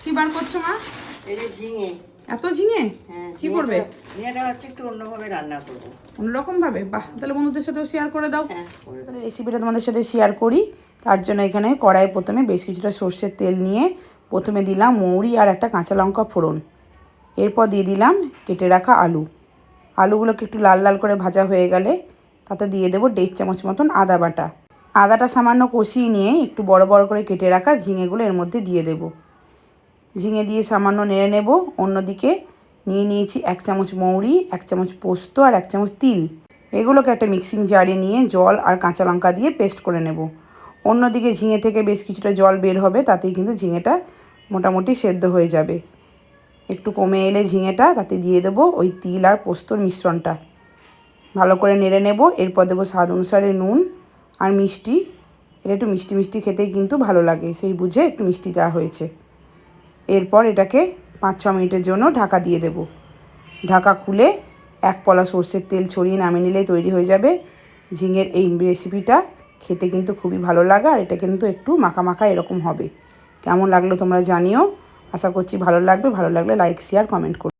কি বার করছো মা? এই যে ঝিঙে। এত ঝিঙে? হ্যাঁ, কি করবে? ঝিঙেটা হচ্ছে একটু অন্যভাবে রান্না করব। অন্যরকম ভাবে? বাহ, তাহলে বন্ধুদের সাথেও শেয়ার করে দাও। হ্যাঁ, তাহলে রেসিপিটা তোমাদের সাথে শেয়ার করি। তার জন্য এখানে কড়াইয়ে প্রথমে বেশ কিছুটা সর্ষের তেল নিয়ে প্রথমে দিলাম মৌরি আর একটা কাঁচা লঙ্কা ফোড়ন। এরপর দিয়ে দিলাম কেটে রাখা আলু। আলুগুলোকে একটু লাল লাল করে ভাজা হয়ে গেলে তাতে দিয়ে দেবো 1.5 চামচ মতন আদা বাটা। আদাটা সামান্য কষিয়ে নিয়ে একটু বড় বড় করে কেটে রাখা ঝিঙেগুলো এর মধ্যে দিয়ে দেব। ঝিঙে দিয়ে সামান্য নেড়ে নেব। অন্যদিকে নিয়ে নিয়েছি 1 চামচ মৌরি, 1 চামচ পোস্ত আর 1 চামচ তিল। এগুলোকে একটা মিক্সিং জারে নিয়ে জল আর কাঁচা লঙ্কা দিয়ে পেস্ট করে নেব। অন্যদিকে ঝিঙে থেকে বেশ কিছুটা জল বের হবে, তাতেই কিন্তু ঝিঙেটা মোটামুটি সেদ্ধ হয়ে যাবে। একটু কমে এলে ঝিঙেটা তাতে দিয়ে দেবো ওই তিল আর পোস্তর মিশ্রণটা। ভালো করে নেড়ে নেব। এরপর দেবো স্বাদ অনুসারে নুন আর মিষ্টি। এটা একটু মিষ্টি মিষ্টি খেতেই কিন্তু ভালো লাগে, সেই বুঝে একটু মিষ্টি দেওয়া হয়েছে। এরপর এটাকে 5-6 মিনিটের জন্য ঢাকা দিয়ে দেব। ঢাকা খুলে 1 পলা সর্ষের তেল ছড়িয়ে নামিয়ে নিলেই তৈরি হয়ে যাবে ঝিঙের এই রেসিপিটা। খেতে কিন্তু খুবই ভালো লাগে, আর এটা কিন্তু একটু মাখা মাখা এরকম হবে। কেমন লাগলো তোমরা জানিও। আশা করছি ভালো লাগবে। ভালো লাগলে লাইক শেয়ার কমেন্ট করো।